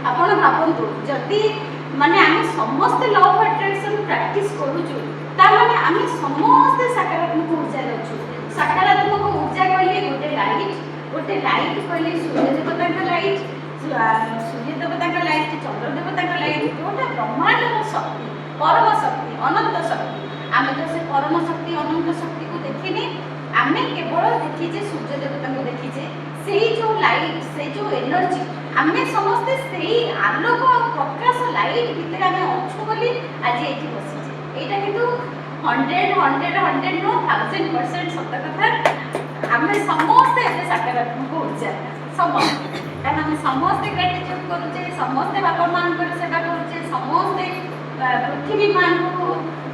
ଆପଣ ଭାବନ୍ତୁ ଯଦି ମାନେ ଆମେ ସମସ୍ତେ ଲ ଅଫ୍ ଆଟ୍ରାକ୍ସନ୍ ପ୍ରାକ୍ଟିସ୍ କରୁଛୁ ତାମାନେ ଆମେ ସମସ୍ତେ ସକାରାତ୍ମକ ऊर्जाରେ ଅଛୁ। ସକାରାତ୍ମକ ऊर्जा କହିଲେ ଗୋଟେ ଲାଇଟ୍ କହିଲେ ସୂର୍ଯ୍ୟ ଦେବତାଙ୍କ ଲାଇଟ୍, ସୂର୍ଯ୍ୟ ଦେବତାଙ୍କ ଲାଇଟ୍, ଚନ୍ଦ୍ର ଦେବତାଙ୍କ ଲାଇଟ୍, ଯୋଉଟା ବ୍ରହ୍ମାଣ୍ଡର ଶକ୍ତି, ପରମ ଶକ୍ତି, ଅନନ୍ତ ଶକ୍ତି। ଆମେ ତ ସେ ପରମ ଶକ୍ତି ଅନନ୍ତ ଶକ୍ତିକୁ ଦେଖିନି, ଆମେ କେବଳ ଦେଖିଛେ ସୂର୍ଯ୍ୟ ଦେବତାଙ୍କୁ ଦେଖିଛେ। ସେଇ ଯୋଉ ଲାଇଟ୍, ସେଇ ଯୋଉ ଏନର୍ଜି, ଆମେ ସମସ୍ତେ ସେଇ ଆଲୋକ ପ୍ରକାଶ ଲାଇଟ୍ ଭିତରେ ଆମେ ଅଛୁ ବୋଲି ଆଜି ଏଇଠି ବସିଛେ। ଏଇଟା କିନ୍ତୁ 100% ନୁହଁ 1000% ସତ କଥା। ଆମେ ସମସ୍ତେ ଏତେ ସକାରାତ୍ମକ ऊर्जा ସମସ୍ତେ, କାରଣ ଆମେ ସମସ୍ତେ ଗ୍ରାଟିଟ୍ୟୁଡ୍ କରୁଛେ, ସମସ୍ତେ ବାପା ମାଆଙ୍କର ସେବା କରୁଛେ, ସମସ୍ତେ ପୃଥିବୀ ମାଆଙ୍କୁ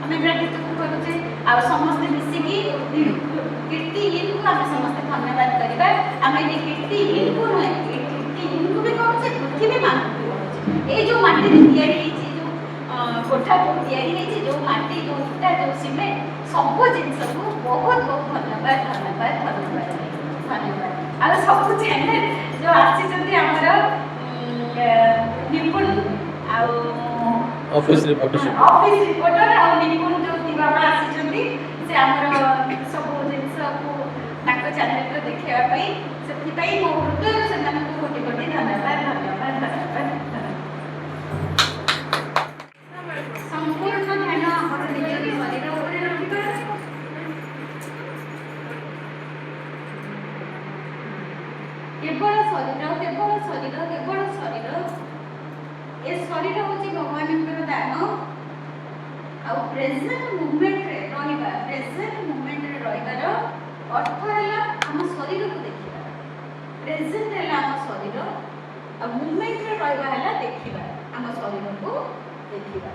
ଆମେ ଗ୍ରାଟିଟ୍ୟୁଡ୍ କରୁଛେ, ଆଉ ସମସ୍ତେ ମିଶିକି କୀର୍ତ୍ତିହୀନକୁ ଆମେ ସମସ୍ତେ ଧନ୍ୟବାଦ କରିବା। ଆମେ ଏଠି କୀର୍ତ୍ତିହୀନକୁ ନୁହେଁ, କୀର୍ତ୍ତିହୀନକୁ ବି କରୁଛେ, ପୃଥିବୀ ମାଆଙ୍କୁ ବି କରୁଛେ। ଏଇ ଯୋଉ ମାଟିରେ ତିଆରି ହେଇଛି, ଯୋଉ କୋଠା ଯୋଉ ତିଆରି ହେଇଛି, ଯୋଉ ମାଟି, ଯୋଉ ଇଟା, ଯୋଉ ସିମେଣ୍ଟ, ସବୁ ଜିନିଷକୁ ବହୁତ ଧନ୍ୟବାଦ ଧନ୍ୟବାଦ ଧନ୍ୟବାଦ ଧନ୍ୟବାଦ। ଆଉ ସବୁ ଚ୍ୟାନେଲ ଯୋଉ ଆସିଛନ୍ତି ଆମର ନିପୁଣ ଆଉ ଅଫିସ ରିପୋର୍ଟର ଆଉ ନିପୁଣ ଯୋଉ ଦିବାବା ଆସିଛନ୍ତି, ସେ ଆମର ସବୁ ଜିନିଷକୁ ତାଙ୍କ ଚ୍ୟାନେଲରେ ଦେଖେଇବା ପାଇଁ, ସେଥିପାଇଁ ମୋ ହୃଦୟରୁ ସେମାନଙ୍କୁ କୋଟି କୋଟି ଧନ୍ୟବାଦ ଧନ୍ୟବାଦ ଧନ୍ୟବାଦ। ସମ୍ପୂର୍ଣ୍ଣ ଧ୍ୟାନ ଆମର ନିଜ ଶରୀର ଉପରେ ରଖିବା। କେବଳ ଶରୀର, କେବଳ ଶରୀର, କେବଳ ଶରୀର। ଏ ଶରୀର ହେଉଛି ଭଗବାନଙ୍କର ଦାନ। ଆଉ ପ୍ରେଜେଣ୍ଟ ମୁଭମେଣ୍ଟରେ ରହିବା, ପ୍ରେଜେଣ୍ଟ ମୁଭମେଣ୍ଟରେ ରହିବାର ଅର୍ଥ ହେଲା ଆମ ଶରୀରକୁ ଦେଖିବା। ପ୍ରେଜେଣ୍ଟ ହେଲା ଆମ ଶରୀର, ଆଉ ମୁଭମେଣ୍ଟରେ ରହିବା ହେଲା ଦେଖିବା, ଆମ ଶରୀରକୁ ଦେଖିବା।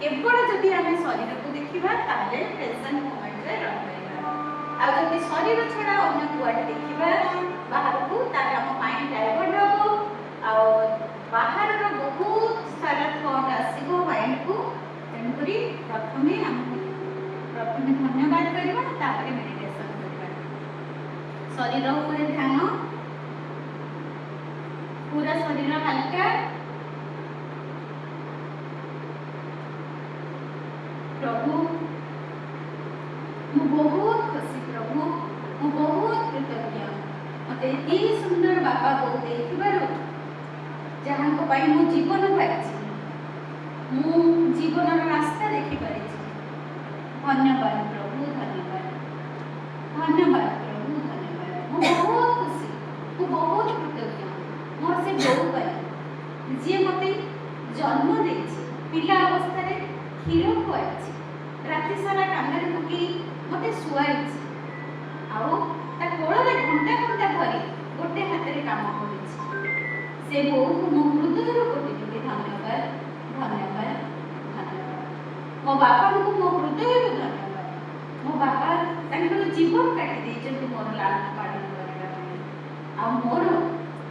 କେବଳ ଯଦି ଆମେ ଶରୀରକୁ ଦେଖିବା ତାହେଲେ ପ୍ରେଜେଣ୍ଟ ମୁଭମେଣ୍ଟରେ ରହିପାରିବା। ଆଉ ଯଦି ଶରୀର ଛଡ଼ା ଅନ୍ୟ କୁଆଡ଼େ ଦେଖିବା ବାହାରକୁ, ତାହେଲେ ଆମ ମାଇଣ୍ଡ ଡାଇଭର୍ଟ ହେବ, ଆଉ ବାହାରର ବହୁତ ସାରା ଥଟ୍ ଆସିବ ମାଇଣ୍ଡକୁ। ତେଣୁକରି ପ୍ରଥମେ ଧନ୍ୟବାଦ କରିବା, ତାପରେ ମେଡିଟେସନ କରିବା। ଶରୀର ଉପରେ ଧ୍ୟାନ, ପୁରା ଶରୀର ହାଲକା। ପ୍ରଭୁ ମୁଁ ବହୁତ ଖୁସି, ପ୍ରଭୁ ମୁଁ ବହୁତ କୃତଜ୍ଞ, ମୋତେ ଏତେ ସୁନ୍ଦର ବାପା ବୋଉ ଦେଇଥିବାରୁ, ଯାହାଙ୍କ ପାଇଁ ମୁଁ ଜୀବନ ପାଇଛି, ମୁଁ ଜୀବନର ରାସ୍ତା ଦେଖିପାରିଛି। ଧନ୍ୟବାଦ ପ୍ରଭୁ, ଧନ୍ୟବାଦ ଧନ୍ୟବାଦ ପ୍ରଭୁ, ଧନ୍ୟବାଦ। ମୁଁ ବହୁତ ଖୁସି, ମୁଁ ବହୁତ କୃତଜ୍ଞ ମୋର ସେ ବୋଉ ପାଇଁ, ଯିଏ ମୋତେ ଜନ୍ମ ଦେଇଛି, ପିଲା ଅବସ୍ଥାରେ କ୍ଷୀର ଖୁଆଇଛି, ରାତି ସାରା କାନରେ ପକେଇ ମୋତେ ଶୁଆଇଛି, ଆଉ ତା କୋଳରେ ଘଣ୍ଟା ଘଣ୍ଟା ଧରି ଗୋଟେ ହାତରେ କାମ କରିଛି। ସେ ବୋଉକୁ ମୋ ହୃଦୟରୁ କୋଟି କୋଟି ଧନ୍ୟବାଦ ଧନ୍ୟବାଦ ଧନ୍ୟବାଦ। ମୋ ବାପାଙ୍କୁ ମୋ ହୃଦୟରୁ ଧନ୍ୟବାଦ। ମୋ ବାପା ତାଙ୍କର ଜୀବନ କାଟି ଦେଇଛନ୍ତି ମୋର ଲାଳନ ପାଳନ କରିବା ପାଇଁ, ଆଉ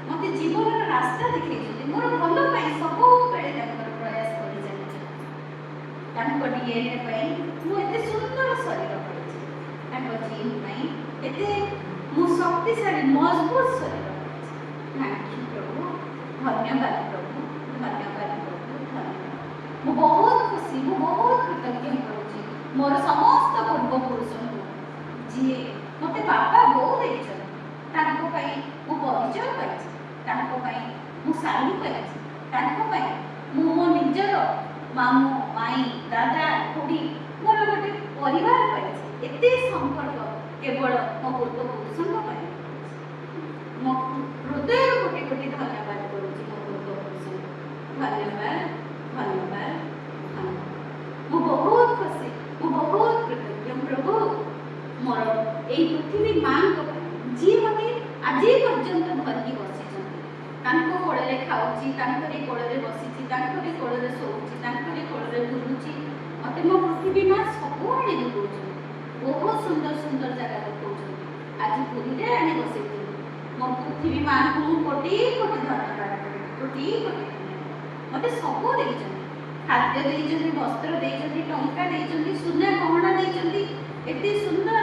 ମୋତେ ଜୀବନର ରାସ୍ତା ଦେଖେଇଛନ୍ତି, ମୋର ଭଲ ପାଇଁ ସବୁବେଳେ ତାଙ୍କର ପ୍ରୟାସ କରି ଚାଲିଛନ୍ତି। ତାଙ୍କ DNA ପାଇଁ ମୁଁ ଏତେ ସୁନ୍ଦର ଶରୀର ପାଇଛି, ତାଙ୍କ ଜିନ୍ ପାଇଁ ଏତେ ମୁଁ ଶକ୍ତିଶାଳୀ ମଜବୁତ ଶରୀର ପାଇଛି। ଥ୍ୟାଙ୍କ ୟୁ ପ୍ରଭୁ, ଧନ୍ୟବାଦ ପ୍ରଭୁ, ଧନ୍ୟବାଦ ପ୍ରଭୁ, ଧନ୍ୟବାଦ। ମୁଁ ବହୁତ ଖୁସି, ମୁଁ ବହୁତ କୃତଜ୍ଞ କରୁଛି ମୋର ସମସ୍ତ ପୂର୍ବପୁରୁଷଙ୍କୁ, ଯିଏ ମୋତେ ବାପା ବୋଉ ଦେଇଛନ୍ତି। ତାଙ୍କ ପାଇଁ ମୁଁ ପରିଚୟ ପାଇଛି, ତାଙ୍କ ପାଇଁ ମୁଁ ଶାଢ଼ୀ ପାଇଛି, ତାଙ୍କ ପାଇଁ ମୁଁ ମୋ ନିଜର ମାମୁଁ ମାଇଁ ଦାଦା ଖୁଡ଼ୀ ମୋର ଗୋଟେ ପରିବାର ପାଇଛି। ଏତେ ସମ୍ପର୍କ କେବଳ ମୋ ପୂର୍ବପୁରୁଷଙ୍କ ପାଇଁ। ମୋ ହୃଦୟରୁ କୋଟି କୋଟି ଧନ୍ୟବାଦ କରୁଛି ମୋ ପୂର୍ବପୁରୁଷଙ୍କୁ। ଧନ୍ୟବାଦ ଧନ୍ୟବାଦ ଧନ୍ୟବାଦ। ମୁଁ ବହୁତ ଖୁସି, ମୁଁ ବହୁତ କୃତଜ୍ଞ ପ୍ରଭୁ ମୋର ଏଇ ପୃଥିବୀ ମାଙ୍କ ପାଇଁ, ଯିଏ ମୋତେ ଆଜି ପର୍ଯ୍ୟନ୍ତ ଧରିକି ବସିଛନ୍ତି। ତାଙ୍କ କୋଳରେ ଖାଉଛି, ତାଙ୍କରି କୋଳରେ ବସିଛି, ତାଙ୍କରି କୋଳରେ ଶୋଉଛି, ତାଙ୍କରି କୋଳରେ ବୁଲୁଛି। ମୋତେ ମୋ ପୃଥିବୀ ମା ସବୁଆଡ଼େ ବୁଲଉଛନ୍ତି, ବହୁତ ସୁନ୍ଦର ସୁନ୍ଦର ଜାଗା ଦେଖାଉଛନ୍ତି। ଆଜି ପୁରୀରେ ଆଣି ବସେଇଛନ୍ତି। ମୋ ପୃଥିବୀ ମାଙ୍କୁ ମୁଁ କୋଟି କୋଟି ଧନ୍ୟବାଦ କରୁଛି, କୋଟି କୋଟି ଧନ୍ୟବାଦ। ମୋତେ ସବୁ ଦେଇଛନ୍ତି, ଖାଦ୍ୟ ଦେଇଛନ୍ତି, ବସ୍ତ୍ର ଦେଇଛନ୍ତି, ଟଙ୍କା ଦେଇଛନ୍ତି, ସୁନା ଗହଣା ଦେଇଛନ୍ତି, ଏତେ ସୁନ୍ଦର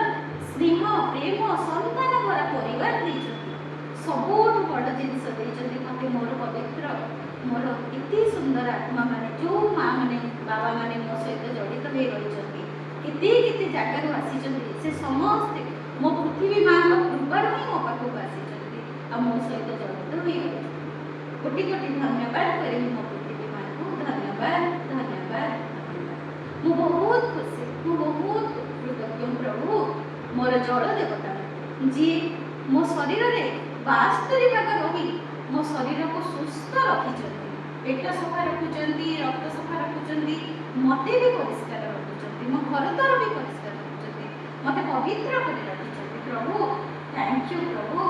ସ୍ନେହ ପ୍ରେମ ସନ୍ତାନ ଭରା ପରିବାର ଦେଇଛନ୍ତି। ସବୁଠୁ ବଡ଼ ଜିନିଷ ଦେଇଛନ୍ତି ମୋତେ ମୋର ପବିତ୍ର, ମୋର आत्मा माने जो माँ माने बाबा माने मो सहित जड़ित हो रही केते केते जगार आसी से समस्ते मो पृथ्वी माँ कृपार ही मो पाखक आसी मो सहित जड़ित हो कोटि कोटि धन्यवाद करी मो पृथ्वी माँ को धन्यवाद धन्यवाद मु बहुत खुशी मु बहुत कृतज्ञ प्रभु मोर जड़ देवता जी मो शरीर रे 72 भाग रही मो शरीर को सुस्थ रखी पेट सफा रखुचंती रक्त सफा रखुचंती मते भी परिष्कार रखुचंती मो घर द्वार भी परिष्कार रखुचंती मते पवित्र कर रखुचंती प्रभु थैंक यू प्रभु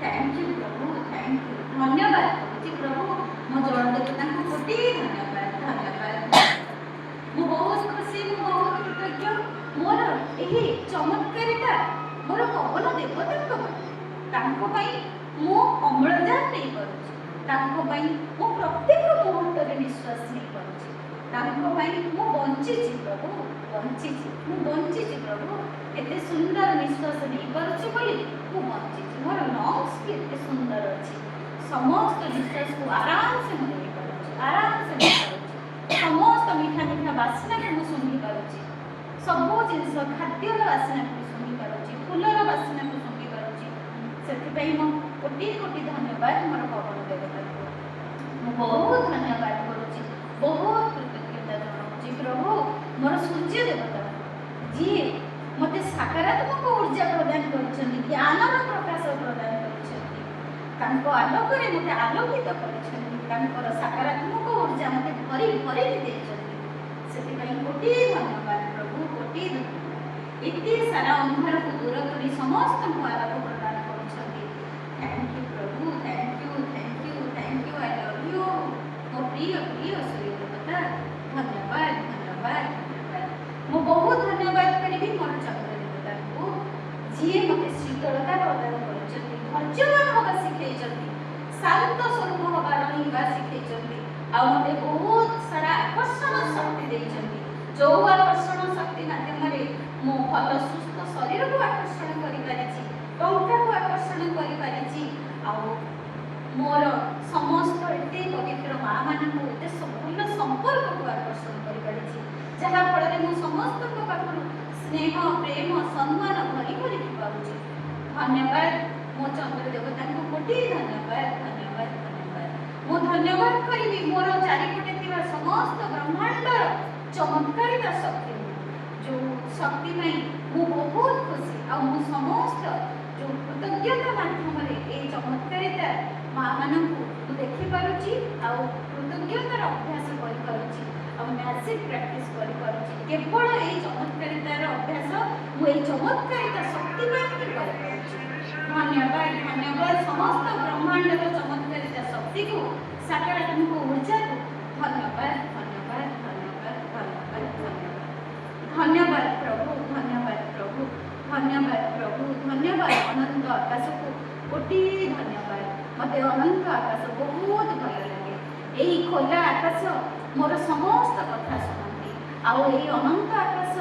थैंक यू प्रभु थैंक यू धन्यवाद करूची प्रभु मो जड़ देवता को कोटि धन्यवाद धन्यवाद मो बहुत खुशी मो बहुत कृतज्ञ मोर एही चमत्कारिता मोर पवन देवता तांको पई मो अम्लजान नहीं करूची तांको पई मो प्रत्येक मुहूर्त रे निश्वास नहीं करूची तांको पई मो बंचिची प्रभु बंचिची मो बंचिची प्रभु एते सुंदर निश्वास नहीं करूची बोली मो बंचिची मोर लंग्स भी एते सुंदर अछि समस्त निश्वास को आराम से मो नहीं करूची आराम से नहीं करूची समस्त मीठा मीठा वासना को मो सुनी करूची सब जिंस खाद्यर वासना को सुनी करूची फूलर वासना को सुनी करूची सेति मो कोटि कोटि धन्यवाद मोर पवन देवता को बहुत धन्यवाद करूची बहुत कृतज्ञता जनाऊची प्रभु मोर सूर्य देवता जी मते सकारात्मक ऊर्जा प्रदान करछन्ती ज्ञानर प्रकाश प्रदान करछन्ती तांको आलोक रे मते आलोकित करछन्ती तांकर सकारात्मक ऊर्जा मते भरी भरी देछन्ती सेति पई कोटि धन्यवाद प्रभु कोटि धन्यवाद इति सारा अंधार को दूर करी समस्त को आलोक प्रदान करछन्ती थैंक यू प्रभु thank you I love you मो प्रिय प्रिय सूर्य देवता धन्यवाद धन्यवाद धन्यवाद मो बहुत धन्यवाद करी मोर चंद्र देवता को जी मते शीतलता प्रदान करछन्ती धैर्यवान होगा सिखैछन्ती शांत स्वरूप होगा रहिबा सिखैछन्ती आ मते बहुत सारा आकर्षण शक्ति देइछन्ती जो आकर्षण शक्ति माध्यम रे मो भल सुस्थ शरीर को आकर्षण करि पारिछि टंका को आकर्षण करि पारिछि आ मोर समस्त एते पवित्र माँ मान को एते भल संपर्क को आकर्षण करि पारिछि जहा फल रे मो समस्त को पाखरु स्नेह प्रेम सम्मान भरी भरी पाउछि धन्यवाद मो चंद्र देवता को कोटि धन्यवाद धन्यवाद धन्यवाद मो धन्यवाद करिबी मोर चारिपटे थिबा समस्त ब्रह्मांड चमत्कारिता शक्ति जो शक्ति में मु बहुत खुशी आ मु समस्त जो कृतज्ञता माध्यम रे ए चमत्कारिता माँ मानू देखि पारुची आ कृतज्ञतार अभ्यास करि पारुची आ मैसिव प्रैक्टिस करि पारुची केवल ए चमत्कारितार अभ्यास मु ए चमत्कारिता शक्ति में करि पारुची धन्यवाद धन्यवाद समस्त ब्रह्मांड रो चमत्कारिता शक्ति को सकारात्मक ऊर्जा को धन्यवाद धन्यवाद धन्यवाद धन्यवाद धन्यवाद धन्यवाद प्रभु धन्यवाद प्रभु धन्यवाद प्रभु धन्यवाद अनंत आकाश को कोटि धन्यवाद मते अनंत आकाश बहुत भल लगे एई खोला आकाश मोर समस्त कथा सुनती आउ एई अनंत आकाश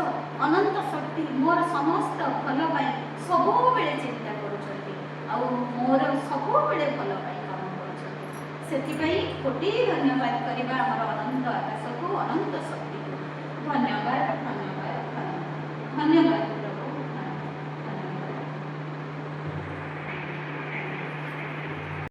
अनंत शक्ति मोर समस्त भल पाई सब बेले चिंता करूछंती आउ मोर सब बेले भल पाई काम करूछंती सेति पई कोटि धन्यवाद करिबा हमर अनंत आकाश को अनंत शक्ति को धन्यवाद धन्यवाद धन्यवाद।